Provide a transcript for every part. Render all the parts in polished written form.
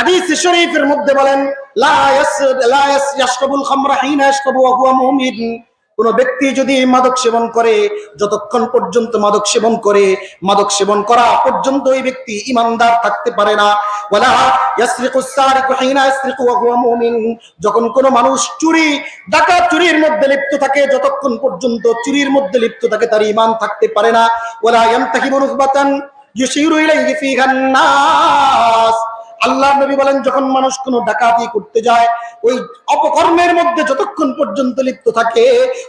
হাদিস শরীফের মধ্যে বলেন লা ইয়াশরাবুল খামরা হিনা ইয়াশরাবু ওয়া হুয়া মুমিন, কোন ব্যক্তি যদি মাদক সেবন করে, যতক্ষণ পর্যন্ত মাদক সেবন করে, মাদক সেবন করা পর্যন্ত ওই ব্যক্তি ঈমানদার থাকতে পারে না। ওয়ালা ইয়াসরিকুস সারিকু হিনা ইয়াসরিকু ওয়া হুয়া মুমিন, যখন কোন মানুষ চুরি ডাকাত চুরির মধ্যে লিপ্ত থাকে, যতক্ষণ পর্যন্ত চুরির মধ্যে লিপ্ত থাকে তার ঈমান থাকতে পারে না। ওয়ালা ইয়ানতাহিবু রুহবাতান ইউশিরু ইলাইহি ফিহান নাস, আল্লাহর নবী বলেন যখন মানুষ কোনো ডাকাতি করতে যায়, ওই অপকর্মের মধ্যে যতক্ষণ পর্যন্ত লিপ্ত থাকে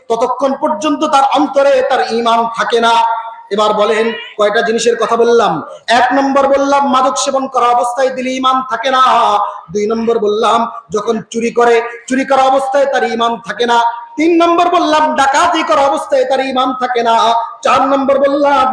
ততক্ষণ পর্যন্ত তার অন্তরে তার ঈমান থাকে না। এবার বলেন কয়টা জিনিসের কথা বললাম? 1 নম্বর বললাম মাদক সেবন করা অবস্থায় দিলে ঈমান থাকে না। 2 নম্বর বললাম যখন চুরি করে, চুরি করা অবস্থায় তার ঈমান থাকে না। 3 নম্বর বললাম ডাকাতি করা অবস্থায় তার ঈমান থাকে না। 4 নম্বর বললাম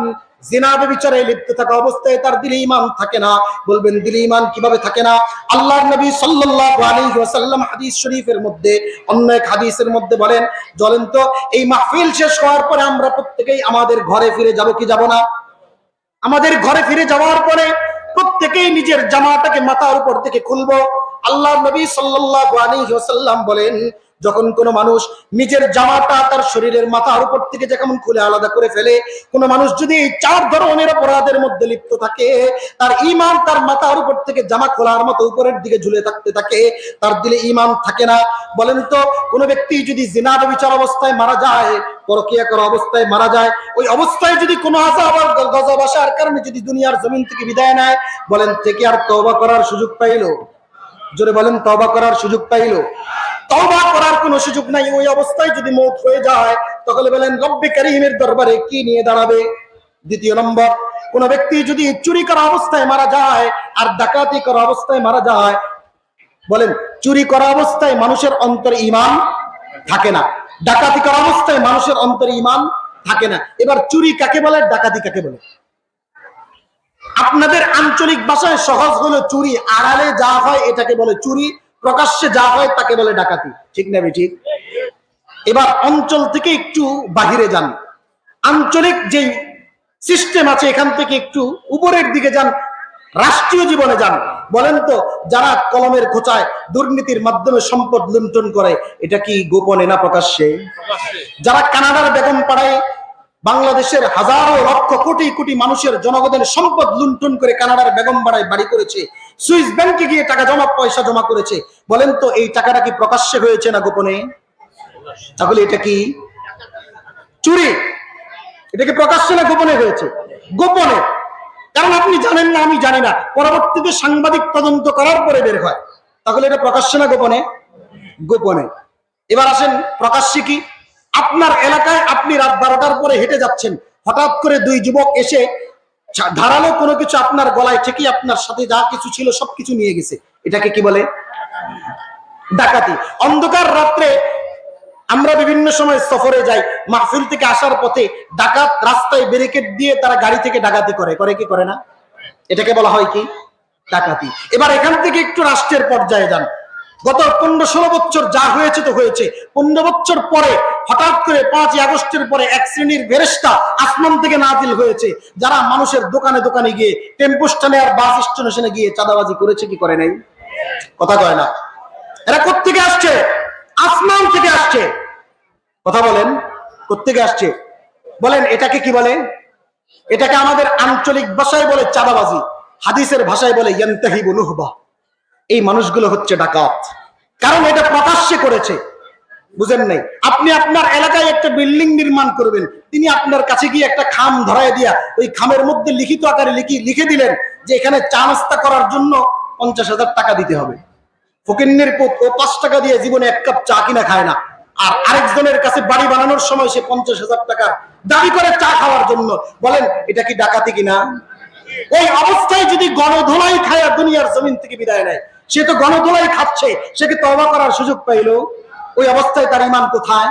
জিনা ব্যভিচারে লিপ্ত থাকা অবস্থায় তার দিলে ঈমান থাকে না। বলবেন দিলে ঈমান কিভাবে থাকে না? আল্লাহর নবী সাল্লাল্লাহু আলাইহি ওয়াসাল্লাম হাদিস শরীফের মধ্যে, অন্য এক হাদিসের মধ্যে বলেন তো এই মাহফিল শেষ হওয়ার পরে আমরা প্রত্যেকেই আমাদের ঘরে ফিরে যাব কি যাব না? আমাদের ঘরে ফিরে যাওয়ার পরে প্রত্যেকেই নিজের জামাটাকে মাথার উপর থেকে খুলবো। আল্লাহর নবী সাল্লাল্লাহু আলাইহি ওয়াসাল্লাম বলেন যখন কোন মানুষ নিজের জামাটা তার শরীরের মাথার উপর থেকে যেমন খুলে আলাদা করে ফেলে, কোন মানুষ যদি এই 4 ধরনের অপরাধের মধ্যে লিপ্ত থাকে, তার ঈমান তার মাথার উপর থেকে জামা খোলার মতো উপরের দিকে ঝুলে থাকতে থাকে, তার দিলে ঈমান থাকে না। বলেন তো কোন ব্যক্তি যদি জিনা ব্যভিচার অবস্থায় মারা যায়, পরকিয়া করা অবস্থায় মারা যায়, ওই অবস্থায় যদি কোনো আযাব আর গজব আসার কারণে যদি দুনিয়ার জমিন থেকে বিদায় নেয়, বলেন থেকে আর তওবা করার সুযোগ পাইলো? জোরে বলেন তওবা করার সুযোগ পাইলো? তওবা করার কোনো সুযোগ নাই। ওই অবস্থায় যদি মওত হয়ে যায় তাহলে বলেন রব্বে কারীমের দরবারে কি নিয়ে দাঁড়াবে? 2 নম্বর, কোন ব্যক্তি যদি চুরি করা অবস্থায় মারা যায় আর ডাকাতি করা অবস্থায় মারা যায়, বলেন চুরি করা অবস্থায় মানুষের অন্তরে ঈমান থাকে না, ডাকাতি করা অবস্থায় মানুষের অন্তরে ঈমান থাকে না। এবার চুরি কাকে বলে, ডাকাতি কাকে বলে? আপনাদের আঞ্চলিক ভাষায় সহজ হলো চুরি, আড়ালে যা হয় এটাকে বলে চুরি, প্রকাশ্যে যা হয় তাকে বলে ডাকাতি। ঠিক না ঠিক? এবার অঞ্চল থেকে একটু বাহিরে যান, আঞ্চলিক যে সিস্টেম আছে এখান থেকে একটু উপরের দিকে যান, রাষ্ট্রীয় জীবনে যান। বলেন তো যারা কলমের খোঁচায় দুর্নীতির মাধ্যমে সম্পদ লুণ্ঠন করে, এটা কি গোপনে না প্রকাশ্যে? যারা কানাডার বেগম পাড়ায় বাংলাদেশের হাজারো লক্ষ কোটি কোটি মানুষের জনগণের সম্পদ লুণ্ঠন করে কানাডার বেগম পাড়ায় বাড়ি করেছে, সুইস ব্যাংকে গিয়ে টাকা পয়সা জমা করেছে, বলেন তো এই টাকাটা কি প্রকাশ্যে হয়েছে না গোপনে? তাহলে এটা কি চুরি? এটা কি প্রকাশ্যে না গোপনে হয়েছে? গোপনে। কারণ আপনি জানেন না, আমি জানি না, পরবর্তীতে সাংবাদিক তদন্ত করার পরে বের হয়। তাহলে এটা প্রকাশ্যে না গোপনে? গোপনে। এবার আসেন প্রকাশ্যে কি? আপনার এলাকায় আপনি রাত 12টার পরে হেঁটে যাচ্ছেন, হঠাৎ করে 2 যুবক এসে ধারালো কোনো কিছু আপনার গলায় ঠেকিয়ে আপনার সাথে যা কিছু ছিল সবকিছু নিয়ে গেছে, এটাকে কি বলে? ডাকাতি। অন্ধকার রাত্রে আমরা বিভিন্ন সময় সফরে যাই, মাহফিল থেকে আসার পথে ডাকাত রাস্তায় ব্যারিকেড দিয়ে তারা গাড়ি থেকে ডাকাতি করে কি করে না? এটাকে বলা হয় কি? ডাকাতি। এবার এখান থেকে একটু রাষ্ট্রের পর্যায়ে যান। গত 15-16 বছর যা হয়েছে তো হয়েছে, 15 বছর পরে হঠাৎ করে 5ই আগস্টের পরে এক শ্রেণীর ফেরেশতা আসমান থেকে নাজিল হয়েছে, যারা মানুষের দোকানে দোকানে গিয়ে, টেম্পো স্ট্যান্ডে আর বাস স্টেশনে গিয়ে চাঁদাবাজি করেছে কি করে নাই? কথা কয় না। এরা কোত্থেকে আসছে? আসমান থেকে আসছে। কথা বলেন, কোত্থেকে আসছে? বলেন এটাকে কি বলে? এটাকে আমাদের আঞ্চলিক ভাষায় বলে চাঁদাবাজি, হাদিসের ভাষায় বলে ইয়ানতাহিবু নুহবা। এই মানুষগুলো হচ্ছে ডাকাত, কারণ এটা প্রকাশ্যে করেছে। বুঝেন নাই? আপনি আপনার এলাকায় একটা বিল্ডিং নির্মাণ করবেন, তিনি আপনার কাছে গিয়ে একটা খাম ধরায় দিয়া ওই খামের মধ্যে লিখিত আকারে লিখে দিলেন যে এখানে চা নাস্তা করার জন্য 50,000 টাকা দিতে হবে। ফকিন্নির পুত ও 5 টাকা দিয়ে জীবনে 1 কাপ চা কিনা খায় না, আর আরেকজনের কাছে বাড়ি বানানোর সময় সে 50,000 টাকা দাবি করে চা খাওয়ার জন্য। বলেন এটা কি ডাকাতি কিনা? ওই অবস্থায় যদি গণধোলাই খায় দুনিয়ার জমিন থেকে বিদায় নেয়, সে তো গণধোলাই খাচ্ছে, সে কি তওবা করার সুযোগ পাইলো? ওই অবস্থায় তার ঈমান কোথায়?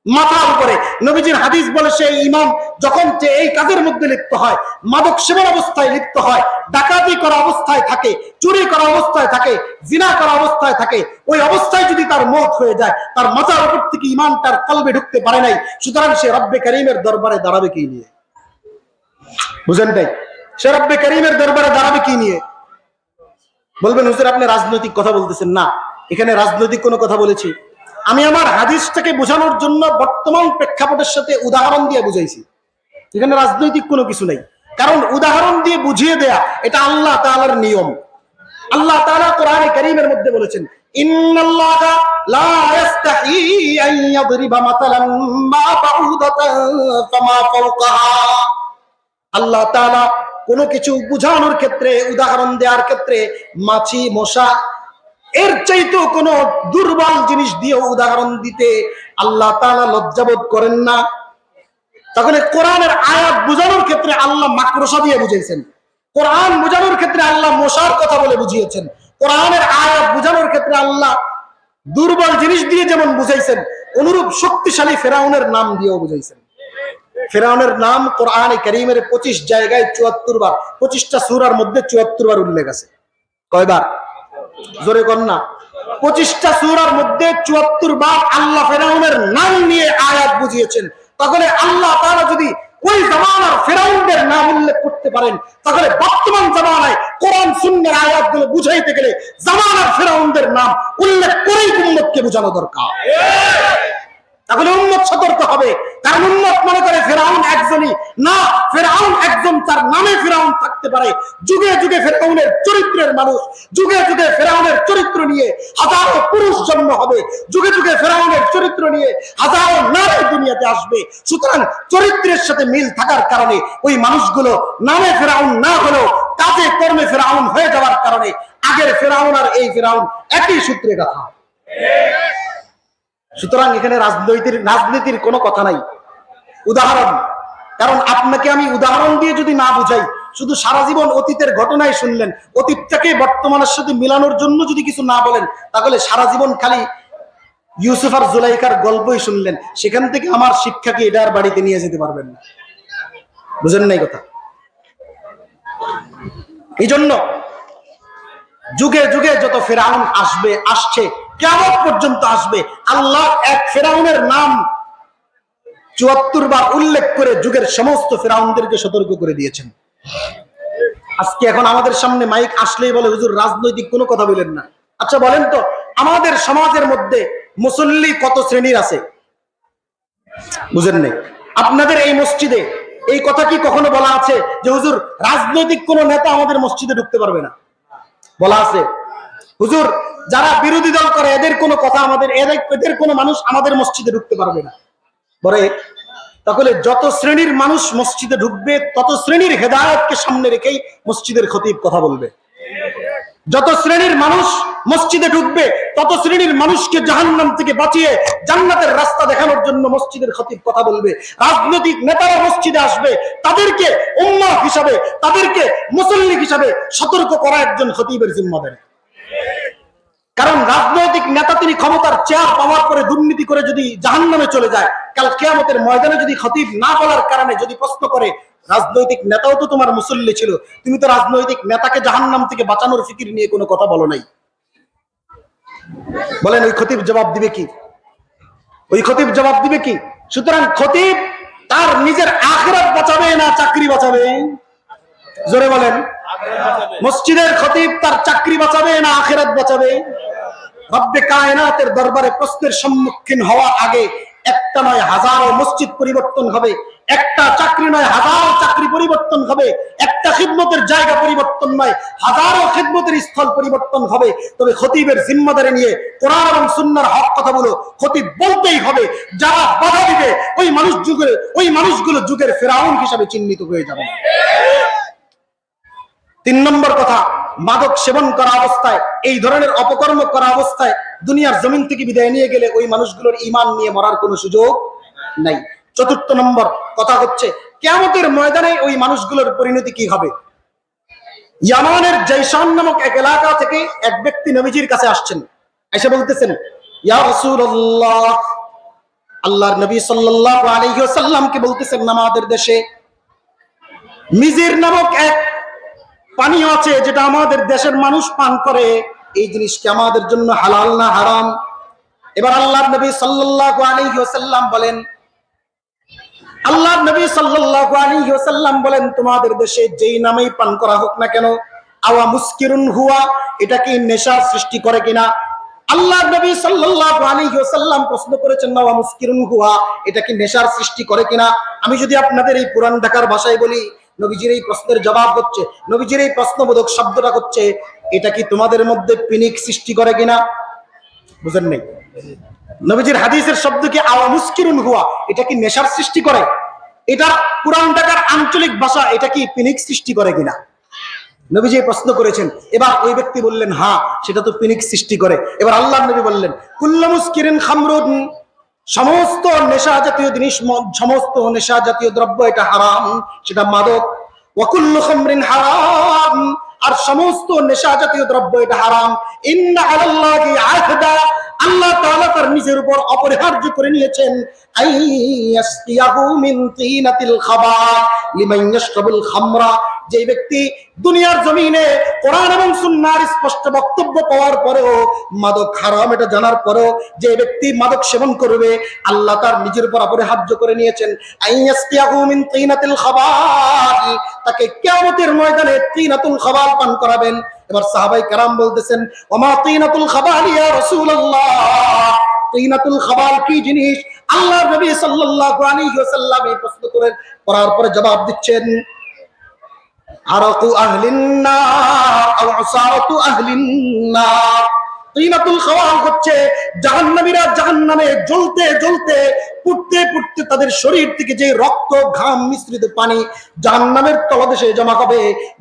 মাথার উপরে। নবীজির হাদিস বলে সেই ঈমান যখন যে এই কাজের মধ্যে লিপ্ত হয়, মাদক সেবন অবস্থায় লিপ্ত হয়, ডাকাতি করা অবস্থায় থাকে, চুরি করা অবস্থায় থাকে, জিনা করা অবস্থায় থাকে, ওই অবস্থায় যদি তার মওত হয়ে যায়, তার মাথার উপর থেকে ঈমান তার কলবে ঢুকতে পারে নাই, সুতরাং সে রব্বে কারীমের দরবারে দাঁড়াবে কি নিয়ে? বুঝেন নাই? সে রব্বে কারীমের দরবারে দাঁড়াবে কি নিয়ে? বলবেন হুজুর আপনি রাজনৈতিক কথা বলতেছেন। না, এখানে রাজনৈতিক কোনো কথা বলেছি? আমি আমার হাদিসটাকে বোঝানোর জন্য বর্তমান প্রেক্ষাপটের সাথে উদাহরণ দিয়ে বুঝাইছি। এখানে রাজনৈতিক কোনো কিছু নাই, কারণ উদাহরণ দিয়ে বুঝিয়ে দেয়া এটা আল্লাহ তাআলার নিয়ম। আল্লাহ তাআলা কোরআনে কারীমের মধ্যে বলেছেন, ইন্নাল্লাহা লা ইস্তাহি আন ইয়াদরিবা মাতালান মা বাউদাতান ফামা ফাওকাহা। আল্লাহ তাআলা কোনো কিছু বুঝানোর ক্ষেত্রে, উদাহরণ দেওয়ার ক্ষেত্রে মাছি মশা এর চাইতেও কোনো দুর্বল জিনিস দিয়ে উদাহরণ দিতে আল্লাহ তাআলা লজ্জাবোধ করেন না। তাহলে কোরআনের আয়াত বোঝানোর ক্ষেত্রে আল্লাহ মাকড়সা দিয়ে বুঝিয়েছেন, কোরআন বোঝানোর ক্ষেত্রে আল্লাহ মশার কথা বলে বুঝিয়েছেন, কোরআনের আয়াত বোঝানোর ক্ষেত্রে আল্লাহ দুর্বল জিনিস দিয়ে যেমন বুঝাইছেন, অনুরূপ শক্তিশালী ফেরাউনের নাম দিয়েও বুঝাইছেন। ফেরাউনের নাম কোরআনে কারীমের 25 জায়গায় 74 বার, 25টা সূরার মধ্যে 74 বার উল্লেখ আছে। কয়বার? জোরে কোন না। 25টা সূরার মধ্যে 74 বার আল্লাহ ফেরাউনের নাম নিয়ে আয়াত বুঝিয়েছেন। তাহলে আল্লাহ তাআলা যদি ওই জামানার ফেরাউনদের নাম উল্লেখ করতে পারেন, তাহলে বর্তমান জামানায় কোরআন সুন্নাহর আয়াতগুলো বুঝাইতে গেলে জামানার ফেরাউনদের নাম উল্লেখ করেই উম্মতকে বোঝানো দরকার। তাহলে উম্মত সতর্ক হবে, কারণ উম্মত মনে করে ফেরাউন একজনই না, ফেরাউন একজন, তার নামে ফেরাউন থাকতে পারে। যুগে যুগে ফেরাউনের চরিত্রের মানুষ, যুগে যুগে ফেরাউনের চরিত্র নিয়ে হাজারো পুরুষ জন্ম হবে, যুগে যুগে ফেরাউনের চরিত্র নিয়ে হাজারো নারী দুনিয়াতে আসবে। সুতরাং চরিত্রের সাথে মিল থাকার কারণে ওই মানুষগুলো নামে ফেরাউন না হলেও কাজে কর্মে ফেরাউন হয়ে যাওয়ার কারণে আগের ফেরাউন আর এই ফেরাউন একই সূত্রে গাথা। সুতরাং এখানে রাজনীতির কোনো কথা নাই, উদাহরণ। কারণ আপনাকে আমি উদাহরণ দিয়ে যদি না বুঝাই, শুধু সারা জীবন অতীতের ঘটনায় শুনলেন, অতীতটাকে বর্তমানের সাথে মিলানোর জন্য যদি কিছু না বলেন, তাহলে সারা জীবন খালি ইউসুফ আর জুলাইখার গল্পই শুনলেন। সেখান থেকে আমার শিক্ষাকে এটার বাড়িতে নিয়ে যেতে পারবেন না। বুঝেন নাই কথা? এই জন্য যুগে যুগে যত ফেরাউন আসবে, আসছে, কিয়ামত পর্যন্ত আসবে, আল্লাহ এক ফেরাউনের নাম 74 বার উল্লেখ করে যুগের সমস্ত ফেরাউনদেরকে সতর্ক করে দিয়েছেন। আজকে এখন আমাদের সামনে মাইক আসলেই বলে হুজুর রাজনৈতিক কোনো কথা বলেন না। আচ্ছা বলেন তো, আমাদের সমাজের মধ্যে মুসল্লি কত শ্রেণীর আছে? বুঝেন নাই? আপনাদের এই মসজিদে এই কথা কি কখনো বলা আছে যে হুজুর রাজনৈতিক কোন নেতা আমাদের মসজিদে ঢুকতে পারবে না? বলা আছে? হুজুর যারা বিরোধী দল করে এদের কোনো কথা এদের কোনো মানুষ আমাদের মসজিদে ঢুকতে পারবে না বলে? তাহলে যত শ্রেণীর মানুষ মসজিদে ঢুকবে তত শ্রেণীর হেদায়েতকে সামনে রেখেই মসজিদের খতিব কথা বলবে। যত শ্রেণীর মানুষ মসজিদে ঢুকবে তত শ্রেণীর মানুষকে জাহান্নাম থেকে বাঁচিয়ে জান্নাতের রাস্তা দেখানোর জন্য মসজিদের খতিব কথা বলবে। রাজনৈতিক নেতারা মসজিদে আসবে, তাদেরকে উম্মাহ হিসাবে, তাদেরকে মুসল্লি হিসাবে সতর্ক করা একজন খতিবের জিম্মাদারি। কারণ রাজনৈতিক নেতা তিনি ক্ষমতার চেয়ার পাওয়ার পরে দুর্নীতি করে যদি জাহান্নামে চলে যায়, কাল কিয়ামতের ময়দানে যদি খতিব না বলার কারণে যদি প্রশ্ন করে রাজনৈতিক নেতাও তো তোমার মুসল্লি ছিল, তুমি তো রাজনৈতিক নেতাকে জাহান্নাম থেকে বাঁচানোর ফিকির নিয়ে কোনো কথা বলো নাই, বলেন ওই খতিব জবাব দিবে কি? ওই খতিব জবাব দিবে কি? সুতরাং খতিব তার নিজের আখিরাত বাঁচাবে না চাকরি বাঁচাবে? জোরে বলেন। মসজিদের খতিব তার চাকরি বাঁচাবে না আখিরাত বাঁচাবে? রব্বে কায়নাতের দরবারে প্রশ্নের সম্মুখীন হওয়ার আগে একটা নয় হাজারো মসজিদ পরিবর্তন হবে, একটা চাকরি নয় হাজারো চাকরি পরিবর্তন হবে, একটা খিদমতের জায়গা পরিবর্তন নয় হাজারো খিদমতের স্থল পরিবর্তন হবে। তবে খতিবের জিম্মাদারি নিয়ে কোরআন এবং সুন্নাহর হক কথাগুলো খতিব বলতেই হবে। যারা বাধা দিবে ওই মানুষগুলো যুগের ফেরাউন হিসাবে চিহ্নিত হয়ে যাবে। 3 নম্বর কথা, মাদক সেবন করা অবস্থায়, এই ধরনের অপকর্ম করা অবস্থায় দুনিয়ার জমিন থেকে বিদায় নিয়ে গেলে ওই মানুষগুলোর ঈমান নিয়ে মরার কোনো সুযোগ নাই। 4 নম্বর কথা হচ্ছে কিয়ামতের ময়দানে ওই মানুষগুলোর পরিণতি কি হবে? ইয়ামানের জাইশান নামক এক এলাকা থেকে এক ব্যক্তি নবীজির কাছে আসছেন, এসে বলতেছেন, ইয়া রাসূলুল্লাহ, আল্লাহর নবী সাল্লাল্লাহু আলাইহি ওয়াসাল্লামকে বলতেছেন, আমাদের দেশে মিজির নামক এক পানীয় আছে যেটা আমাদের দেশের মানুষ পান করে, এই জিনিস কি আমাদের জন্য হালাল না হারাম? এবার আল্লাহর নবী সাল্লাল্লাহু আলাইহি ওয়াসাল্লাম বলেন, তোমাদের দেশে যেই নামেই পান করা হোক না কেন, আওয়া মুসকিরুন হুয়া, এটা কি নেশার সৃষ্টি করে কিনা? আল্লাহ নবী সাল্লাল্লাহু আলাইহি ওয়াসাল্লাম প্রশ্ন করেছেন, আওয়া মুসকিরুন হুয়া, এটা কি নেশার সৃষ্টি করে কিনা? আমি যদি আপনাদের এই পুরান ঢাকার ভাষায় বলি, নবীজির এই প্রশ্নের জবাব হচ্ছে, নবীজির এই প্রশ্নবোধক শব্দটা হচ্ছে, এটা কি তোমাদের মধ্যে পিনিক সৃষ্টি করে কিনা? বুঝেন নাই? নবীজির হাদিসের শব্দ কি আওয়া মুসকিরুন হুয়া, এটা কি নেশার সৃষ্টি করে? এটা পুরান ঢাকার আঞ্চলিক ভাষা, এটা কি পিনিক সৃষ্টি করে কিনা? নবীজি প্রশ্ন করেছেন। এবার ওই ব্যক্তি বললেন, হ্যাঁ, সেটা তো পিনিক সৃষ্টি করে। এবার আল্লাহর নবী বললেন, কুল্লু মুসকিরিন খামরুন, সমস্ত নেশা জাতীয় জিনিস, সমস্ত নেশা জাতীয় দ্রব্য এটা হারাম, সেটা মাদক। ওয়া কুল্লু খামরিন হারাম, আর সমস্ত নেশা জাতীয় দ্রব্য এটা হারাম। ইন্না আলাল্লাহি আহদা, আল্লাহ তাআলা তার নিজের উপর অপরিহার্য করে নিয়েছেন, আইয়াসকিয়াহু মিন তিনাতিল খাবার লিমান ইয়াশরাবুল খামরা, যে ব্যক্তি দুনিয়ার জমিনে কোরআন এবং সুন্নাহর স্পষ্ট বক্তব্য পাওয়ার পরেও মাদক হারাম এটা জানার পরেও যে ব্যক্তি মাদক সেবন করবে, আল্লাহ তার নিজের উপর অপরিহার্য করে নিয়েছেন, আইয়াসকিয়াহু মিন তিনাতিল খাবার, তাকে কিয়ামতের ময়দানে তিনাতুল খাবার পান করাবেন। এবার সাহাবায়ে কেরাম বলতেছেন, ওমা তিনাতুল খাবার ইয়া রাসূলুল্লাহ, তিনাতুল খাবার কি জিনিস? আল্লাহর নবী সাল্লাল্লাহু আলাইহি ওয়াসাল্লাম এই প্রশ্ন করার পরে জবাব দিচ্ছেন, আরাকু আহলিন নার আও উসারাতু আহলিন নার। তিনাতুল খাবার হচ্ছে জাহান্নামীরা জাহান্নামে জ্বলতে জ্বলতে পুড়তে পুড়তে তাদের শরীর থেকে যে রক্ত ঘাম মিশ্রিত পানি জাহান্নামের তলদেশে জমা হবে।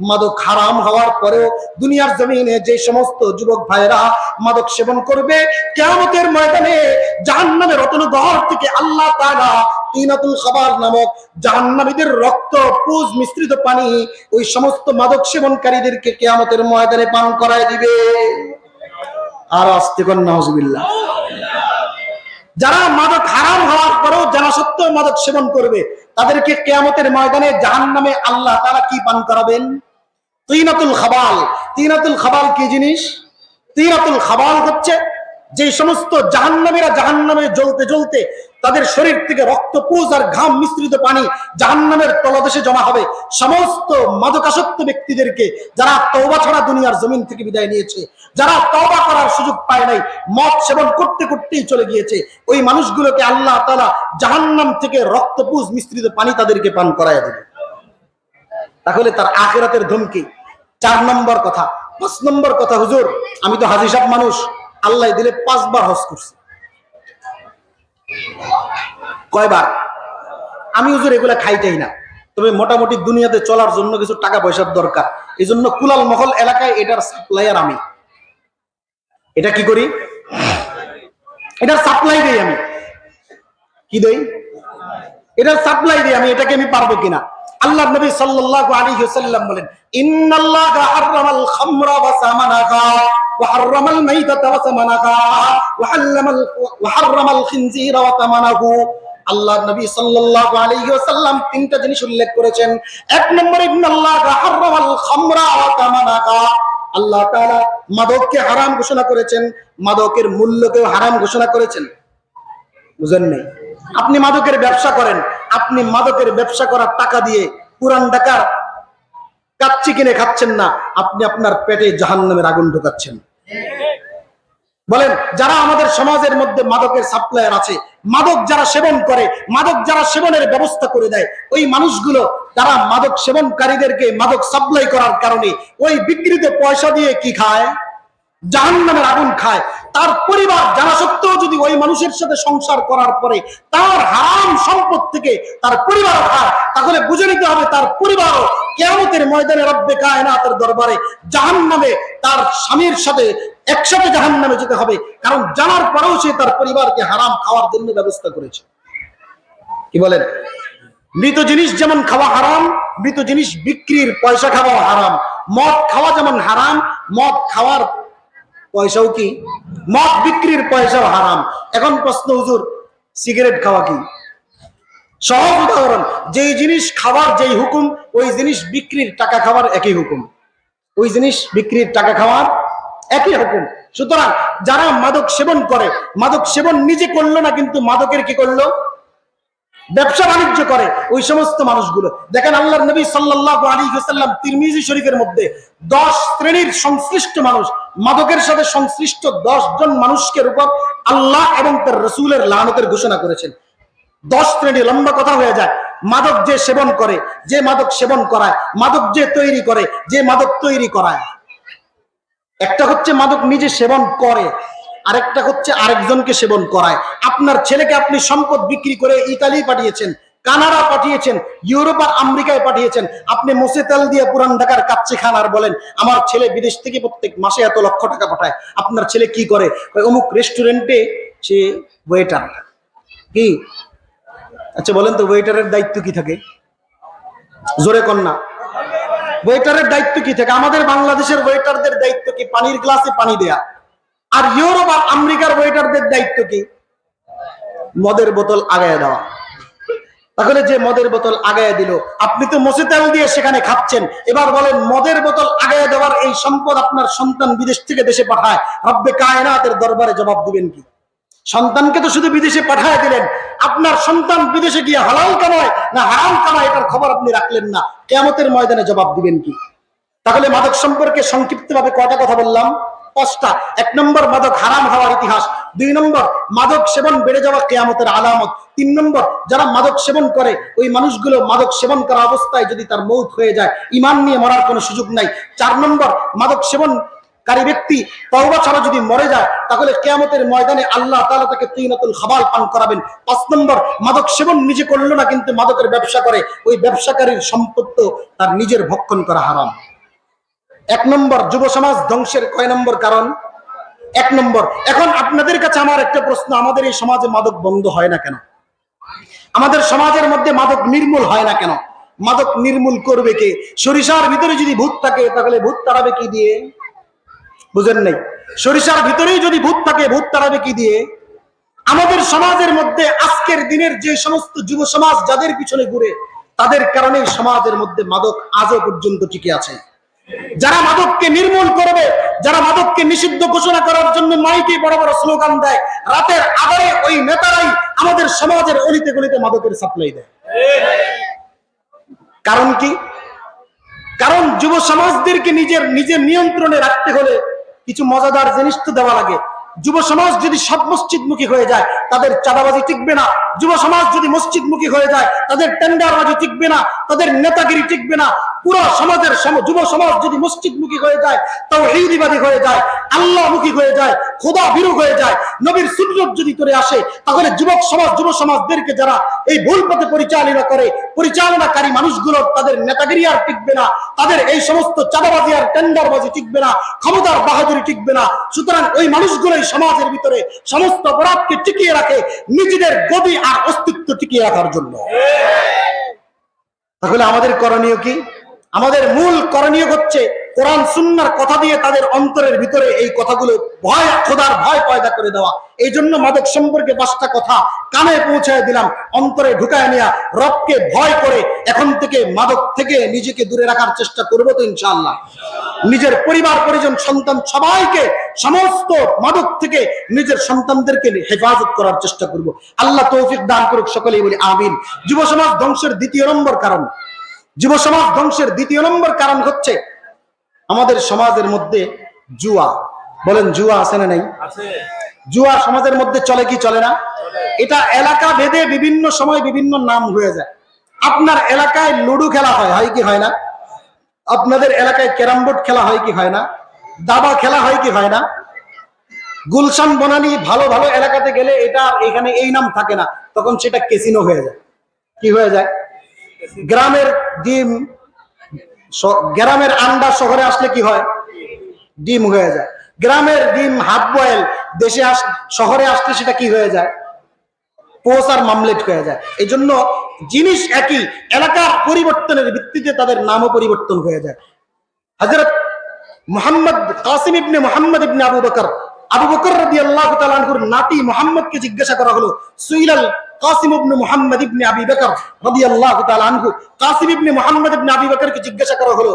মাদক হারাম হওয়ার পরেও দুনিয়ার জমিনে যে সমস্ত যুবক ভাইরা মাদক সেবন করবে, কিয়ামতের ময়দানে জাহান্নামের রত্নগহর থেকে আল্লাহ তাআলা তিনাতুল খাবার নামক জাহান্নামীদের রক্ত পুজ মিশ্রিত পানি ওই সমস্ত মাদক সেবনকারীদেরকে কিয়ামতের ময়দানে পান করায় দিবে। আর আস্তে করে নাউজুবিল্লাহ। যারা মাদক হারাম হওয়ার পরেও জানা সত্ত্বেও মাদক সেবন করবে, তাদেরকে কিয়ামতের ময়দানে জাহান্নামে আল্লাহ তাআলা কি পান করাবেন? তিনাতুল খাবাল। তিনাতুল খাবাল কি জিনিস? তিনাতুল খাবাল হচ্ছে যে সমস্ত জাহান্নামীরা জাহান্নামে জ্বলতে জ্বলতে তাদের শরীর থেকে রক্তপুঞ্জ আর ঘাম মিশ্রিত পানি জাহান্নামের তলদেশে জমা হবে। সমস্ত মাদকাসক্ত ব্যক্তিদেরকে, যারা তওবা ছাড়া দুনিয়ার জমিন থেকে বিদায় নিয়েছে, যারা তওবা করার সুযোগ পায় নাই, মদ সেবন করতে করতেই চলে গিয়েছে, ওই মানুষগুলোকে আল্লাহ তাআলা জাহান্নাম থেকে রক্তপুঞ্জ মিশ্রিত পানি তাদেরকে পান করায় দেবে। তাহলে তার আখিরাতের ধমকি। 4 নম্বর কথা। 5 নম্বর কথা, হুজুর আমি তো হাজী সাহেব মানুষ, আল্লাহ দিলে 5 বার হজ করছি। কয়বার? আমি হুজুর এগুলা খাইতেই না, তবে মোটামুটি দুনিয়াতে চলার জন্য কিছু টাকা পয়সার দরকার, এই জন্য কুলাল মহল এলাকায় এটার সাপ্লাইয়ার আমি। এটা কি করি? এটার সাপ্লাই দেই আমি। কি দেই? এটার সাপ্লাই দেই আমি। এটাকে আমি পারবো কিনা? আল্লাহর নবী সাল্লাল্লাহু আলাইহি ওয়াসাল্লাম বলেন, ইন্নাল্লাহা হারামাল খামরা ওয়া সামানাহা ওয়া হারামাল মাইতাতা ওয়া সামানাহা ওয়া হারামাল খিনজিরা ওয়া সামানাহু। আল্লাহর নবী সাল্লাল্লাহু আলাইহি ওয়াসাল্লাম 3টা জিনিস উল্লেখ করেছেন। 1 নম্বরে ইন্নাল্লাহা হারামাল খামরা ওয়া সামানাহা, আল্লাহ তাআলা মাদককে হারাম ঘোষণা করেছেন, মাদকের মূল্যকেও হারাম ঘোষণা করেছেন। বুঝেন নাই? আপনি মাদকের ব্যবসা করেন, আপনি মাদকের ব্যবসা করার টাকা দিয়ে পুরান ঢাকার কাচ্চি কিনে খাচ্ছেন না, আপনি আপনার পেটে জাহান্নামের আগুন ঢোকাচ্ছেন। বলেন, যারা আমাদের সমাজের মধ্যে মাদকের সাপ্লায়ার আছে, মাদক যারা সেবন করে, মাদক যারা সেবনের ব্যবস্থা করে দেয়, ওই মানুষগুলো যারা মাদক সেবনকারীদেরকে মাদক সাপ্লাই করার কারণে ওই বিক্রিত পয়সা দিয়ে কি খায়? জাহান্নামের আগুন খায়। তার পরিবার জানা সত্ত্বেও যদি ওই মানুষের সাথে সংসার করার পরে তার হারাম সম্পদ থেকে তার পরিবার খায়, তাহলে বুঝে নিতে হবে তার পরিবারও কিয়ামতের ময়দানে রব্বে কায়নাতের দরবারে জাহান্নামে তার স্বামীর সাথে একসাথে জাহান্নামে যেতে হবে, কারণ জানার পরেও সে তার পরিবারকে হারাম খাওয়ার জন্য ব্যবস্থা করেছে। কি বলেন? মৃত জিনিস যেমন খাওয়া হারাম, মৃত জিনিস বিক্রির পয়সা খাওয়া হারাম। মদ খাওয়া যেমন হারাম, মদ খাওয়ার পয়সাও কি? মদ বিক্রির পয়সাও হারাম। এখন প্রশ্ন, হুজুর সিগারেট খাওয়া কি? সহজ উদাহরণ, যেই জিনিস খাওয়ার যেই হুকুম, ওই জিনিস বিক্রির টাকা খাওয়ার একই হুকুম। ওই জিনিস বিক্রির টাকা খাওয়ার একই হুকুম। সুতরাং যারা মাদক সেবন করে, মাদক সেবন নিজে করলো না, কিন্তু মাদকের কি করলো? ব্যবসা বাণিজ্য করে, ওই সমস্ত মানুষগুলো দেখেন আল্লাহর নবী সাল্লাল্লাহু আলাইহি ওয়াসাল্লাম তিরমিজি শরীফের মধ্যে 10 শ্রেণীর সংশ্লিষ্ট মানুষ, মাদকের সাথে সংশ্লিষ্ট 10 জন মানুষকে উপর আল্লাহ এবং তার রাসূলের লানতের ঘোষণা করেছেন। 10 শ্রেণী, লম্বা কথা হয়ে যায়। মাদক যে সেবন করে, যে মাদক সেবন করায়, মাদক যে তৈরি করে, যে মাদক তৈরি করায়। একটা হচ্ছে মাদক নিজে সেবন করে, আরেকটা হচ্ছে আরেকজনকে সেবন করায়। আপনার ছেলেকে আপনি সম্পদ বিক্রি করে ইতালি পাঠিয়েছেন, কানাডা পাঠিয়েছেন, ইউরোপ আর আমেরিকায় পাঠিয়েছেন। আপনি মোসে তেল দিয়ে পুরান ঢাকার কাচ্চি খান আর বলেন আমার ছেলে বিদেশ থেকে প্রত্যেক মাসে এত লক্ষ টাকা পাঠায়। আপনার ছেলে কি করে? অমুক রেস্টুরেন্টে সে ওয়েটার। কি? আচ্ছা বলেন তো ওয়েটারের দায়িত্ব কি থাকে? জোরে কন্যা, ওয়েটারের দায়িত্ব কি থাকে? আমাদের বাংলাদেশের ওয়েটারদের দায়িত্ব কি? পানির গ্লাসে পানি দেয়া। আর ইউরোপ আর আমেরিকার ওয়েটারদের দায়িত্ব কি? মদের বোতল আগায় দেওয়া। তাহলে যে মদের বোতল আগায় দিল, আপনি তো মসে তেল দিয়ে সেখানে খাচ্ছেন। এবার বলেন মদের বোতল আগায় দেওয়ার এই সম্পদ আপনার সন্তান বিদেশ থেকে দেশে পাঠায়, রব্বে কায়নাতের দরবারে জবাব দিবেন কি? সন্তানকে তো শুধু বিদেশে পাঠায় দিলেন, আপনার সন্তান বিদেশে গিয়ে হালাল কামায় না হারাম কামায় এটার খবর আপনি রাখলেন না। কিয়ামতের ময়দানে জবাব দিবেন কি? তাহলে মাদক সম্পর্কে সংক্ষিপ্তভাবে কয়টা কথা বললাম? 5টা। 1 নম্বর মাদক হারাম হওয়ার ইতিহাস, 2 নম্বর মাদক সেবন বেড়ে যাওয়া কিয়ামতের আলামত, 3 নম্বর যারা মাদক সেবন করে ওই মানুষগুলো মাদক সেবন করা অবস্থায় যদি তার মৌত হয়ে যায় ঈমান নিয়ে মরার কোনো সুযোগ নাই। 4 নম্বর মাদক সেবনকারী ব্যক্তি তওবা ছাড়া যদি মরে যায় তাহলে কিয়ামতের ময়দানে আল্লাহ তাআলা তাকে তিনাতুল খাবাল পান করাবেন। 5 নম্বর মাদক সেবন নিজে করলো না কিন্তু মাদকের ব্যবসা করে, ওই ব্যবসাকারীর সম্পদ তার নিজের ভক্ষণ করা হারাম। 1 নম্বর যুব সমাজ ধ্বংসের কয় নম্বর কারণ? 1 নম্বর। এখন আপনাদের কাছে আমার একটা প্রশ্ন, আমাদের এই সমাজে মাদক বন্ধ হয় না কেন? আমাদের সমাজের মধ্যে মাদক নির্মূল হয় না কেন? মাদক নির্মূল করবে কে? সরিষার ভিতরে যদি ভূত থাকে তাহলে ভূত তাড়াবে কি দিয়ে? বুঝেন নাই? সরিষার ভিতরেই যদি ভূত থাকে ভূত তাড়াবে কি দিয়ে? আমাদের সমাজের মধ্যে আজকের দিনের যে সমস্ত যুব সমাজ যাদের পিছনে ঘুরে তাদের কারণে সমাজের মধ্যে মাদক আজও পর্যন্ত টিকে আছে। যারা মাদককে নির্মূল করবে, যারা মাদককে নিষিদ্ধ ঘোষণা করার জন্য মাইকে বড় বড় স্লোগান দেয়, রাতের আধারে ওই নেতারাই আমাদের সমাজের অলিতে গলিতে মাদকের সাপ্লাই দেয়। কারণ কি? কারণ যুব সমাজদেরকে নিজের নিয়ন্ত্রণে রাখতে হলে কিছু মজাদার জিনিস তো দেওয়া লাগে। যুব সমাজ যদি সব মসজিদমুখী হয়ে যায় তাদের চাঁদাবাজি টিকবে না। যুব সমাজ যদি মসজিদমুখী হয়ে যায় তাদের টেন্ডারবাজি টিকবে না, তাদের নেতাগিরি টিকবে না। পুরো সমাজের যুব সমাজ যদি মসজিদমুখী হয়ে যায়, তাওহীদবাদী হয়ে যায়, আল্লাহমুখী হয়ে যায়, খোদা ভীরু হয়ে যায়, নবীর সুন্নাত যদি করে আসে, তাহলে যুব সমাজদেরকে যারা এই ভুল পথে পরিচালনাকারী মানুষগুলো তাদের নেতাগিরি আর টিকবে না, তাদের এই সমস্ত চাঁদাবাজি আর টেন্ডারবাজি টিকবে না, ক্ষমতার বাহাদুরি টিকবে না। সুতরাং ওই মানুষগুলোই সমাজের ভিতরে সমস্ত অপরাধকে টিকিয়ে রাখে নিজেদের গদি আর অস্তিত্ব টিকিয়ে রাখার জন্য। তাহলে আমাদের করণীয় কি? আমাদের মূল করণীয় হচ্ছে কোরআন সুন্নাহর কথা দিয়ে তাদের অন্তরের ভিতরে এই কথাগুলো খোদার ভয় পয়দা করে দেওয়া। এই জন্য মাদক সম্পর্কে 5টা কথা কানে পৌঁছায় দিলাম, অন্তরে ঢুকায় নেওয়া। রবকে ভয় করে এখন থেকে মাদক থেকে নিজেকে দূরে রাখার চেষ্টা করবো তো ইনশাআল্লাহ। নিজের পরিবার পরিজন সন্তান সবাইকে সমস্ত মাদক থেকে নিজের সন্তানদেরকে হেফাজত করার চেষ্টা করব। আল্লাহ তৌফিক দান করুক, সকলেই বলি আমিন। যুব সমাজ ধ্বংসের 2 নম্বর কারণ, যুব সমাজ ধ্বংসের 2 নম্বর কারণ হচ্ছে আমাদের সমাজের মধ্যে জুয়া। বলেন জুয়া আছে না নাই? জুয়া সমাজের মধ্যে চলে কি চলে না? এটা এলাকা ভেদে বিভিন্ন সময় বিভিন্ন নাম হয়ে যায়। আপনার এলাকায় লুডু খেলা হয় কি হয় না? আপনাদের এলাকায় ক্যারাম বোর্ড খেলা হয় কি হয় না? দাবা খেলা হয় কি হয় না? গুলশান বনানী ভালো ভালো এলাকাতে গেলে এটা এখানে এই নাম থাকে না, তখন সেটা ক্যাসিনো হয়ে যায়। কি হয়ে যায়? গ্রামের ডিম, গ্রামের আন্ডা শহরে আসলে কি হয়? ডিম হয়ে যায়। গ্রামের ডিম হাফ বয়েল শহরে আসলে সেটা কি হয়ে যায়? পোস আর মামলেট হয়ে যায়। এই জন্য জিনিস একই, এলাকার পরিবর্তনের ভিত্তিতে তাদের নামও পরিবর্তন হয়ে যায়। হযরত কাসিম ইবনে মুহাম্মদ ইবনে আবু বকর রাদিয়াল্লাহু তাআলা আনহুর নাতি মুহাম্মদকে জিজ্ঞাসা করা হলো, সুইলাল কাসিম ইবনে মুহাম্মদ ইবনে আবি বকর রাদিয়াল্লাহু তাআলা আনহু, কাসিম ইবনে মুহাম্মদ ইবনে আবি বকরকে জিজ্ঞাসা করা হলো,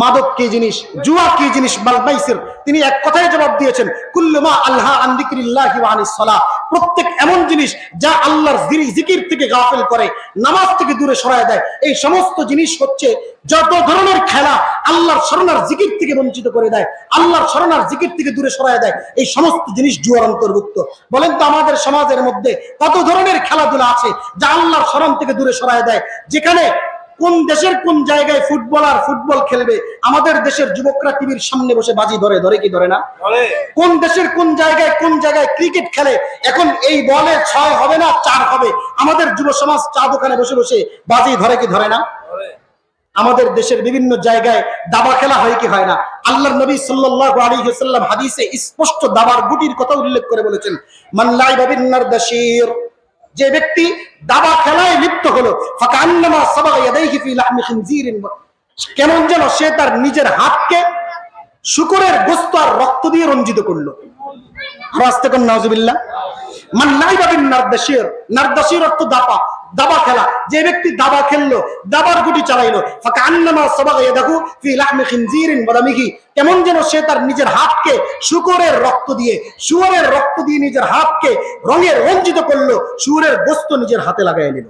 মাদক কি জিনিস, জুয়া কি জিনিস, মাল মাইসির। তিনি এক কথায় জবাব দিয়েছেন, কুল্লু মা আল্লাহ আন যিকরিল্লাহি ওয়া আনিস সালাহ, প্রত্যেক এমন জিনিস যা আল্লাহর জিকির থেকে গাফিল করে, নামাজ থেকে দূরে সরায় দেয়, এই সমস্ত জিনিস হচ্ছে যত ধরনের খেলা আল্লাহর শরণার জিকির থেকে বঞ্চিত করে দেয়, আল্লাহর শরণার জিকির থেকে দূরে সরায় দেয়, এই সমস্ত জিনিস জুয়ার অন্তর্ভুক্ত। বলেন তো আমাদের সমাজের মধ্যে কত ধরনের খেলাধুলা আছে যা আল্লাহর শরণ থেকে দূরে সরায় দেয়? যেখানে কোন দেশের কোন জায়গায় ফুটবলার ফুটবল খেলবে, আমাদের দেশের যুবকরা টিভির সামনে বসে বাজি ধরে, ধরে কি ধরে না? কোন দেশের কোন জায়গায় ক্রিকেট খেলে, এখন এই বলে 6 হবে না 4 হবে, আমাদের যুব সমাজ চা দোকানে বসে বসে বাজি ধরে কি ধরে না? আমাদের দেশের বিভিন্ন জায়গায় দাবা খেলা হয় কি হয় না? আল্লাহর নবী সাল্লাল্লাহু আলাইহি ওয়াসাল্লাম হাদিসে স্পষ্ট দাবার গুটির কথা উল্লেখ করে বলেছেন, মান লাইবা বিন নারদাশির, যে ব্যক্তি দাবা খেলায় লিপ্ত হলো, ফাকান্নামা সাবাগা ইয়াদাইহি ফি লাহমি খিনজিরিন, কেমন যেন সে তার নিজের হাতকে শুকরের গোশত আর রক্ত দিয়ে রঞ্জিত করলো। রাস্তে কোন নাউজুবিল্লাহ। মান লাইবা বিন নারদাশির, নারদাশির অর্থ দাবা, দাবা খেলা। যে ব্যক্তি দাবা খেললো, দাবার গুটি চালাইলো, ফাকান্নামা সাবাগা ইয়াদাহু ফি লাহমি খিনজিরিন ওয়া দামিহি, কেমন যেন সে তার নিজের হাতকে শুকরের রক্ত দিয়ে, শুয়োরের রক্ত দিয়ে নিজের হাতকে রঙে রঞ্জিত করলো, শুয়োরের গোশত নিজের হাতে লাগাই নিল।